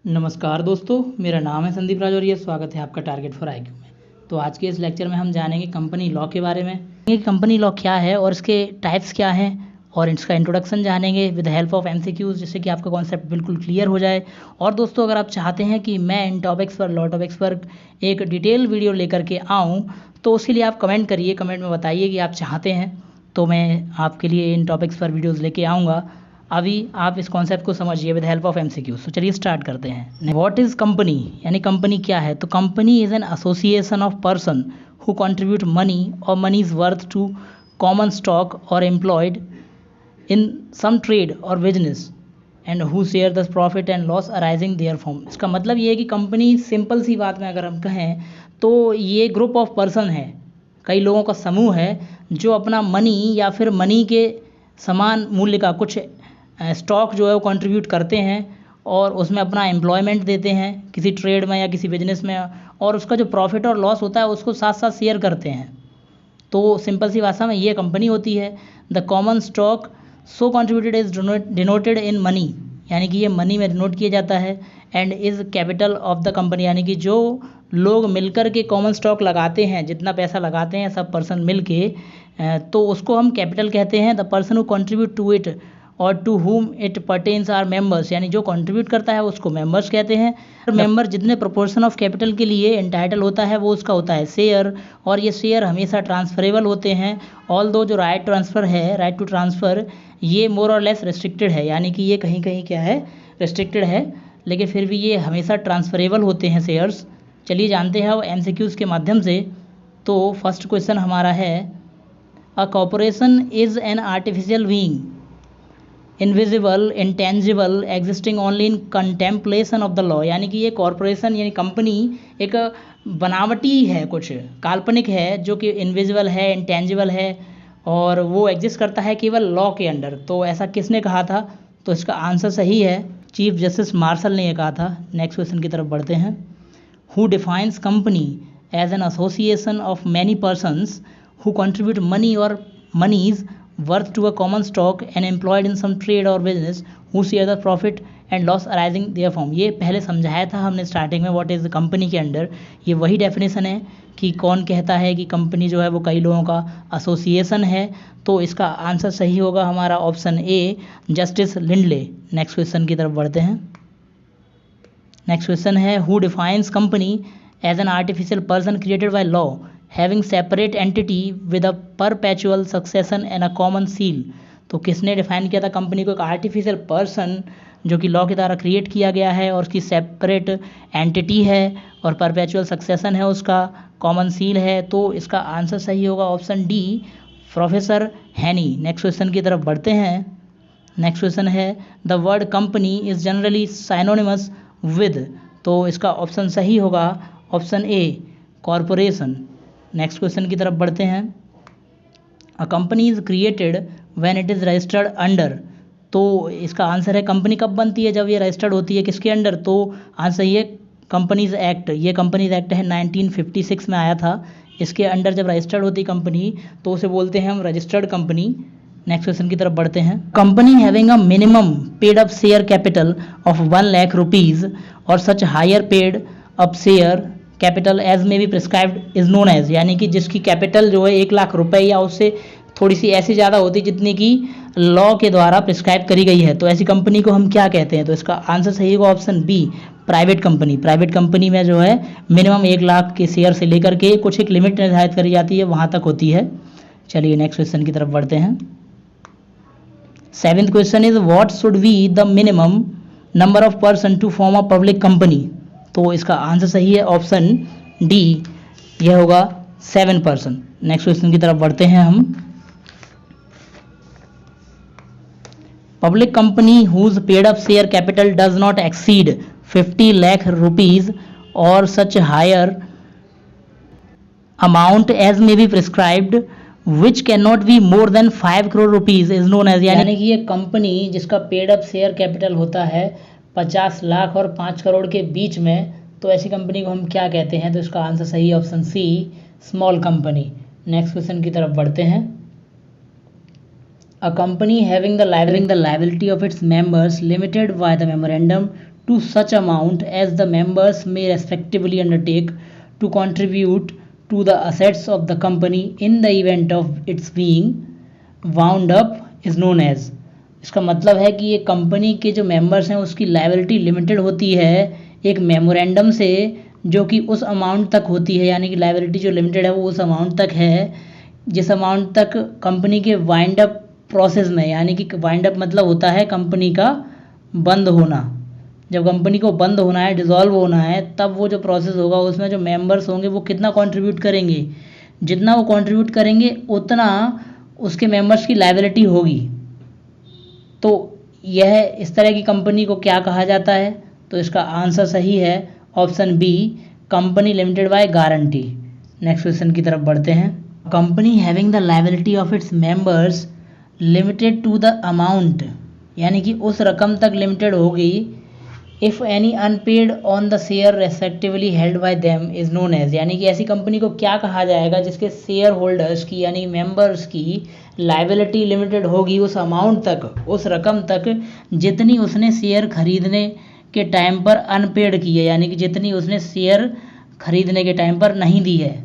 नमस्कार दोस्तों, मेरा नाम है संदीप राज और ये स्वागत है आपका टारगेट फॉर आईक्यू में। तो आज के इस लेक्चर में हम जानेंगे कंपनी लॉ के बारे में। ये कंपनी लॉ क्या है और इसके टाइप्स क्या हैं और इसका इंट्रोडक्शन जानेंगे विद हेल्प ऑफ एमसीक्यूज, जिससे कि आपका कॉन्सेप्ट बिल्कुल क्लियर हो जाए। और दोस्तों, अगर आप चाहते हैं कि मैं इन टॉपिक्स पर, लॉ टॉपिक्स पर एक डिटेल वीडियो लेकर के आऊँ, तो उसके लिए आप कमेंट करिए, कमेंट में बताइए कि आप चाहते हैं, तो मैं आपके लिए इन टॉपिक्स पर वीडियोज़ लेके आऊँगा। अभी आप इस कॉन्सेप्ट को समझिए विद हेल्प ऑफ एमसीक्यू। तो चलिए स्टार्ट करते हैं। व्हाट इज़ कंपनी, यानी कंपनी क्या है? तो company is an association of person who contribute money और money is worth to common stock और एम्प्लॉयड इन सम ट्रेड और business and who share the profit and loss arising there from. इसका मतलब ये है कि कंपनी, सिंपल सी बात में अगर हम कहें तो ये ग्रुप ऑफ पर्सन है, कई लोगों का समूह है जो अपना मनी या फिर मनी के समान मूल्य का कुछ स्टॉक जो है वो कंट्रीब्यूट करते हैं और उसमें अपना एम्प्लॉयमेंट देते हैं किसी ट्रेड में या किसी बिजनेस में, और उसका जो प्रॉफिट और लॉस होता है उसको साथ साथ शेयर करते हैं। तो सिंपल सी भाषा में ये कंपनी होती है। The common stock so contributed is denoted in money, यानी कि ये मनी में डिनोट किया जाता है। And is capital of the company, यानी कि जो लोग मिलकर के कॉमन स्टॉक लगाते हैं, जितना पैसा लगाते हैं सब पर्सन मिल के, तो उसको हम कैपिटल कहते हैं। The person who contribute to it और to whom it pertains are members, यानी जो कंट्रीब्यूट करता है उसको मेंबर्स कहते हैं। मेंबर जितने प्रोपोर्शन ऑफ कैपिटल के लिए एंटाइटल होता है वो उसका होता है शेयर, और ये शेयर हमेशा ट्रांसफरेबल होते हैं। ऑल दो जो राइट ट्रांसफ़र है, राइट टू ट्रांसफ़र, ये मोर और लेस रिस्ट्रिक्टेड है, यानी कि ये कहीं कहीं क्या है, रिस्ट्रिक्टेड है, लेकिन फिर भी ये हमेशा ट्रांसफरेबल होते हैं शेयर्स। चलिए जानते हैं अब एमसीक्यूज़ के माध्यम से। तो फर्स्ट क्वेश्चन हमारा है, a corporation is an artificial being, invisible, intangible, existing only in contemplation of the law, यानी कि ये कॉरपोरेशन यानी कंपनी एक बनावटी है, कुछ काल्पनिक है, जो कि इनविजिबल है, इंटेंजिबल है, और वो एग्जिस्ट करता है केवल लॉ के अंडर। तो ऐसा किसने कहा था? तो इसका आंसर सही है, चीफ जस्टिस मार्शल ने ये कहा था। नेक्स्ट क्वेश्चन की तरफ बढ़ते हैं। Who defines company as an association of many persons who contribute money or money's worth to a common stock and employed in some trade or business who share the profit and loss arising therefrom। ये पहले समझाया था हमने starting में, what is company के under. ये वही definition है कि कौन कहता है कि कंपनी जो है वो कई लोगों का एसोसिएशन है। तो इसका आंसर सही होगा हमारा option A, justice Lindley. Next question की तरफ बढ़ते हैं। नेक्स्ट क्वेश्चन है, who defines company as an artificial person created by law having separate entity with a perpetual succession and a common seal. तो किसने डिफाइन किया था कंपनी को? एक आर्टिफिशियल पर्सन जो कि लॉ के द्वारा क्रिएट किया गया है और उसकी सेपरेट एंटिटी है और परपेचुअल सक्सेशन है, उसका कॉमन सील है। तो इसका आंसर सही होगा option D, professor Haney. Next question की तरफ बढ़ते हैं। नेक्स्ट क्वेश्चन है, the word company is generally synonymous with. तो इसका ऑप्शन सही होगा option A, corporation. Next question की तरफ बढ़ते हैं। A company is created when it is registered under. तो इसका आंसर है, कंपनी कब बनती है? जब ये रजिस्टर्ड होती है किसके अंडर? तो आंसर ये कंपनीज एक्ट, ये कंपनीज एक्ट है 1956 में आया था। इसके अंडर जब रजिस्टर्ड होती कंपनी तो उसे बोलते हैं हम रजिस्टर्ड कंपनी। नेक्स्ट क्वेश्चन की तरफ बढ़ते हैं। Company having a minimum paid up share capital of 1 lakh rupees और such higher paid up share capital as में भी प्रिस्क्राइब्ड इज नोन एज, यानी कि जिसकी कैपिटल जो है 1 लाख रुपए या उससे थोड़ी सी ऐसी ज़्यादा होती जितनी की लॉ के द्वारा प्रिस्क्राइब करी गई है, तो ऐसी कंपनी को हम क्या कहते हैं? तो इसका आंसर सही होगा option B, private company. Private company में जो है मिनिमम 1 लाख के शेयर से लेकर के कुछ एक लिमिट निर्धारित करी जाती है, वहाँ तक होती है। चलिए नेक्स्ट क्वेश्चन की तरफ बढ़ते हैं। 7th question is, what should be the minimum number of person to form a public company. तो इसका आंसर सही है ऑप्शन डी, यह होगा 7 पर्सन। नेक्स्ट क्वेश्चन की तरफ बढ़ते हैं हम। Public company whose paid up share capital does not exceed 50 lakh rupees or such higher amount as may be prescribed which can not be more than 5 crore rupees is known as, यानी कि ये company जिसका paid up share capital होता है 50 लाख और 5 करोड़ के बीच में, तो ऐसी कंपनी को हम क्या कहते हैं? तो इसका आंसर सही है option C, small company. Next question की तरफ बढ़ते हैं। A company having the liability of its members limited by the memorandum to such amount as the members may respectively undertake to contribute to the assets of the company in the event of its being wound up is known as। इसका मतलब है कि ये company के जो members हैं उसकी liability limited होती है एक मेमोरेंडम से, जो कि उस अमाउंट तक होती है, यानी कि लायबिलिटी जो लिमिटेड है वो उस अमाउंट तक है जिस अमाउंट तक कंपनी के वाइंड अप प्रोसेस में, यानी कि वाइंड अप मतलब होता है कंपनी का बंद होना। जब कंपनी को बंद होना है, डिसॉल्व होना है, तब वो जो प्रोसेस होगा उसमें जो मेंबर्स होंगे वो कितना कंट्रीब्यूट करेंगे, जितना वो कंट्रीब्यूट करेंगे उतना उसके मेंबर्स की लायबिलिटी होगी। तो यह इस तरह की कंपनी को क्या कहा जाता है? तो इसका आंसर सही है option B, company limited by guarantee. Next question की तरफ बढ़ते हैं। Company having the liability of its members limited to the amount, यानी कि उस रकम तक लिमिटेड होगी if any unpaid on the share respectively held by them is known as, यानी कि ऐसी कंपनी को क्या कहा जाएगा जिसके शेयर होल्डर्स की यानी मेंबर्स की लायबिलिटी लिमिटेड होगी उस अमाउंट तक, उस रकम तक जितनी उसने शेयर खरीदने के टाइम पर अनपेड की है, यानी कि जितनी उसने शेयर खरीदने के टाइम पर नहीं दी है।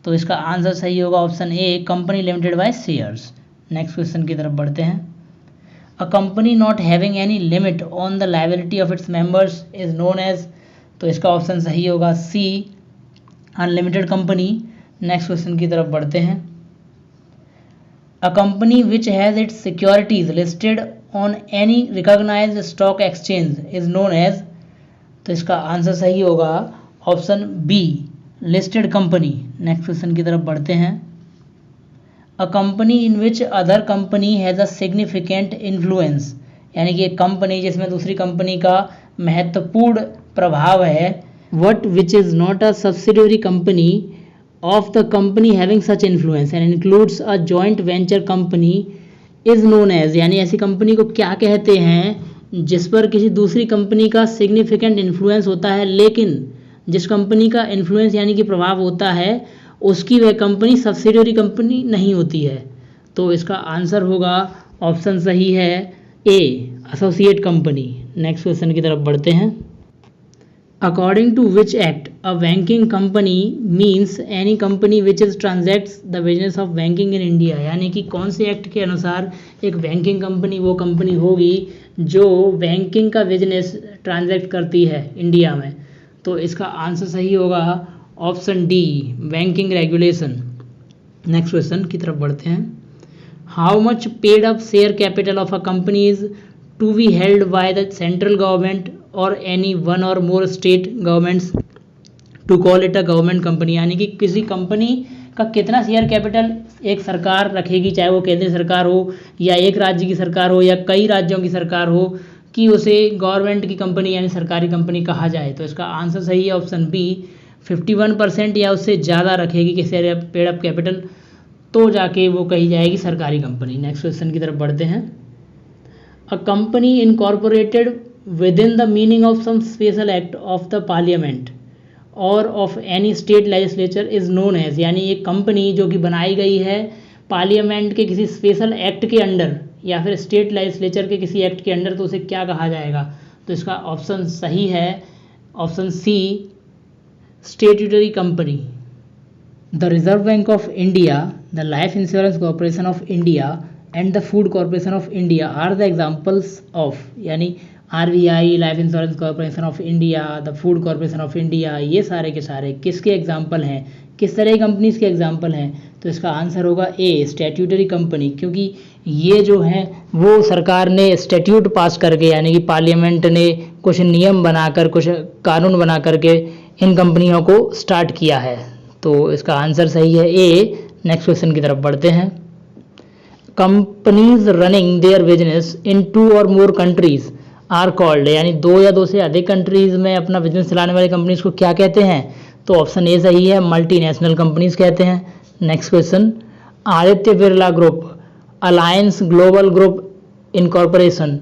तो इसका आंसर सही होगा option A, company limited by shares. Next question की तरफ बढ़ते हैं। A company not having any limit on the liability of its members is known as, तो इसका ऑप्शन सही होगा C, unlimited company. Next question की तरफ बढ़ते हैं। A company which has its securities listed on any recognised stock exchange is known as, तो इसका आंसर सही होगा option B, listed company. Next question की तरफ बढ़ते हैं। A company in which other company has a significant influence, यानी कि एक कंपनी जिसमें दूसरी कंपनी का महत्वपूर्ण प्रभाव है, what which is not a subsidiary company of the company having such influence and includes a joint venture company is known as, यानी ऐसी कंपनी को क्या कहते हैं जिस पर किसी दूसरी कंपनी का सिग्निफिकेंट इन्फ्लुएंस होता है, लेकिन जिस कंपनी का इन्फ्लुएंस यानी कि प्रभाव होता है उसकी वह कंपनी सब्सिडियरी कंपनी नहीं होती है। तो इसका आंसर होगा ऑप्शन सही है A, associate company. Next question की तरफ बढ़ते हैं। According to which act a banking company means any company which is transacts the business of banking in India, यानी कि कौन से एक्ट के अनुसार एक बैंकिंग कंपनी वो कंपनी होगी जो बैंकिंग का बिजनेस ट्रांजैक्ट करती है इंडिया में। तो इसका आंसर सही होगा option D, banking regulation. Next question की तरफ बढ़ते हैं। How much paid up share capital of a company is to be held by the central government or any one or more state governments to call it a government company, यानी कि किसी company का कितना share capital एक सरकार रखेगी, चाहे वो केंद्रीय सरकार हो या एक राज्य की सरकार हो या कई राज्यों की सरकार हो, कि उसे गवर्नमेंट की कंपनी यानी सरकारी कंपनी कहा जाए। तो इसका आंसर सही है ऑप्शन बी, 51% या उससे ज़्यादा रखेगी कि शेयर पेड अप कैपिटल, तो जाके वो कही जाएगी सरकारी कंपनी। नेक्स्ट क्वेश्चन की तरफ बढ़ते हैं। A company incorporated within the meaning of some special act of the parliament और of any state legislature is known as, यानी एक कंपनी जो कि बनाई गई है पार्लियामेंट के किसी स्पेशल एक्ट के अंडर या फिर स्टेट लेजिस्लेचर के किसी एक्ट के अंडर, तो उसे क्या कहा जाएगा? तो इसका ऑप्शन सही है option C, statutory company. The Reserve Bank of India, the Life Insurance Corporation of India and the Food Corporation of India are the examples of, यानी RBI, Life Insurance Corporation of India, the Food Corporation of India, ये सारे के सारे किसके example हैं, किस तरह की कंपनीज के एग्जाम्पल हैं? तो इसका आंसर होगा ए, स्टैट्यूटरी कंपनी, क्योंकि ये जो है वो सरकार ने स्टैट्यूट पास करके यानी कि पार्लियामेंट ने कुछ नियम बनाकर कुछ कानून बना करके इन कंपनियों को स्टार्ट किया है। तो इसका आंसर सही है ए। नेक्स्ट क्वेश्चन की तरफ बढ़ते हैं। Companies running their business in 2 और मोर कंट्रीज आर कॉल्ड, यानी 2 या 2 से अधिक कंट्रीज में अपना बिजनेस चलाने वाली कंपनीज को क्या कहते हैं? तो ऑप्शन ए सही है, मल्टीनेशनल कंपनीज कहते हैं। Next question. Aditya Birla group, alliance global group incorporation,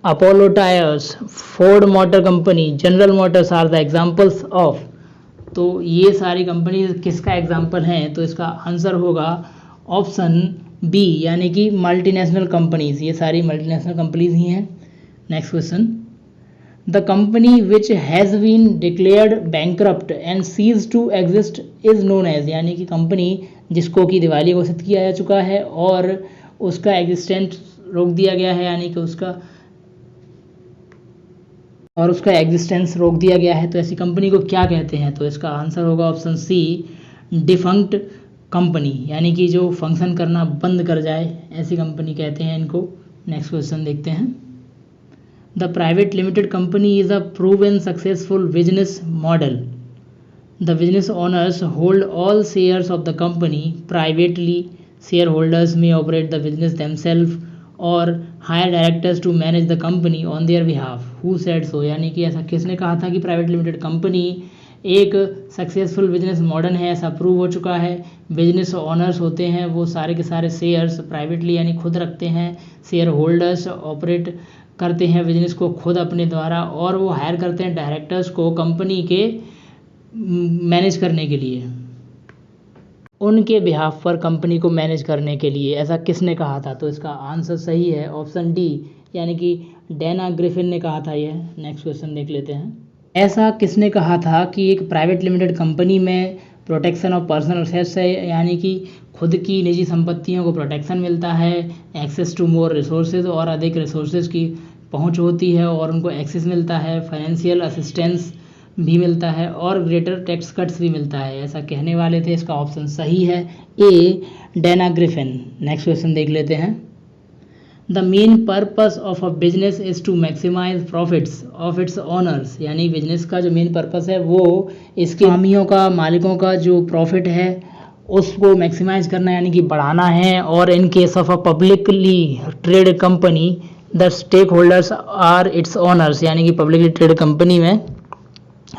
Apollo tyres, Ford motor company, general motors are the examples of. तो ये सारी कंपनी किसका एग्जाम्पल हैं? तो इसका आंसर होगा ऑप्शन बी, यानी कि मल्टीनेशनल कंपनीज। ये सारी मल्टीनेशनल कंपनीज ही हैं। Next question. The company which has been declared bankrupt and cease to exist is known as, यानी कि कंपनी जिसको कि दिवाली घोषित किया जा चुका है और उसका एग्जिस्टेंस रोक दिया गया है, यानी कि उसका एग्जिस्टेंस रोक दिया गया है, तो ऐसी कंपनी को क्या कहते हैं? तो इसका आंसर होगा ऑप्शन सी, डिफंक्ट कंपनी, यानी कि जो फंक्शन करना बंद कर जाए ऐसी कंपनी कहते हैं इनको। नेक्स्ट क्वेश्चन देखते हैं। The private limited company is a proven successful business model. The business owners hold all shares of the company privately, shareholders may operate the business themselves or hire directors to manage the company on their behalf. Who said so, यानी कि ऐसा किसने कहा था कि private limited company एक successful business model है? ऐसा प्रूव हो चुका है। बिजनेस ओनर्स होते हैं वो सारे के सारे शेयर्स प्राइवेटली यानी खुद रखते हैं, शेयर होल्डर्स ऑपरेट करते हैं बिजनेस को खुद अपने द्वारा, और वो हायर करते हैं डायरेक्टर्स को कंपनी के मैनेज करने के लिए, उनके बिहाफ पर कंपनी को मैनेज करने के लिए। ऐसा किसने कहा था? तो इसका आंसर सही है ऑप्शन डी, यानी कि डैना ग्रिफिन ने कहा था यह। नेक्स्ट क्वेश्चन देख लेते हैं। ऐसा किसने कहा था कि एक प्राइवेट लिमिटेड कंपनी में प्रोटेक्शन ऑफ पर्सनल असेट्स है, यानी कि खुद की निजी संपत्तियों को प्रोटेक्शन मिलता है, एक्सेस टू मोर रिसोर्सेज और अधिक रिसोर्सेज की पहुंच होती है और उनको एक्सेस मिलता है, फाइनेंशियल असिस्टेंस भी मिलता है और ग्रेटर टैक्स कट्स भी मिलता है। ऐसा कहने वाले थे, इसका ऑप्शन सही है A, Dana Griffin. Next question देख लेते हैं। The main purpose of a business is to maximise profits of its owners, यानी बिजनेस का जो मेन पर्पस है वो इसके स्वामियों का, मालिकों का जो प्रॉफिट है उसको मैक्सिमाइज करना यानी कि बढ़ाना है। और in case of a publicly trade company the stakeholders are its owners, यानी कि पब्लिकली ट्रेड कंपनी में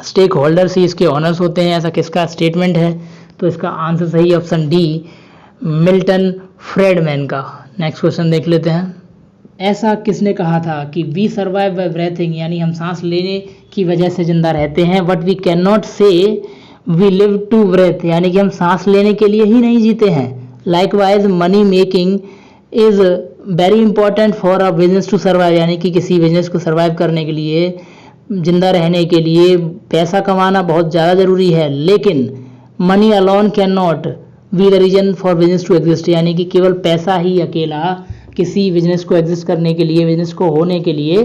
स्टेक होल्डर्स ही इसके ओनर्स होते हैं। ऐसा किसका स्टेटमेंट है? तो इसका आंसर सही ऑप्शन डी, मिल्टन फ्रेडमैन का। नेक्स्ट क्वेश्चन देख लेते हैं। ऐसा किसने कहा था कि वी सर्वाइव बाय ब्रेथिंग, यानी हम सांस लेने की वजह से जिंदा रहते हैं, बट वी कैन नॉट से वी लिव टू ब्रेथ, यानी कि हम सांस लेने के लिए ही नहीं जीते हैं। Likewise money making is very important for a business to survive, यानी कि किसी बिजनेस को सर्वाइव करने के लिए, जिंदा रहने के लिए पैसा कमाना बहुत ज़्यादा ज़रूरी है, लेकिन money alone can not be the reason for business to exist, यानी कि केवल पैसा ही अकेला किसी बिजनेस को एग्जिस्ट करने के लिए, बिजनेस को होने के लिए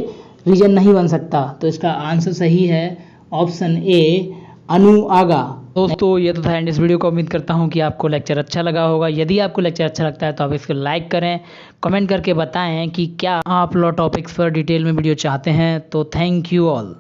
रीजन नहीं बन सकता। तो इसका आंसर सही है ऑप्शन ए, अनु आगा। दोस्तों ये तो था एंड इस वीडियो को। उम्मीद करता हूँ कि आपको लेक्चर अच्छा लगा होगा। यदि आपको लेक्चर अच्छा लगता है तो आप इसको लाइक करें, कमेंट करके बताएं कि क्या आप लॉ टॉपिक्स पर डिटेल में वीडियो चाहते हैं। तो थैंक यू ऑल।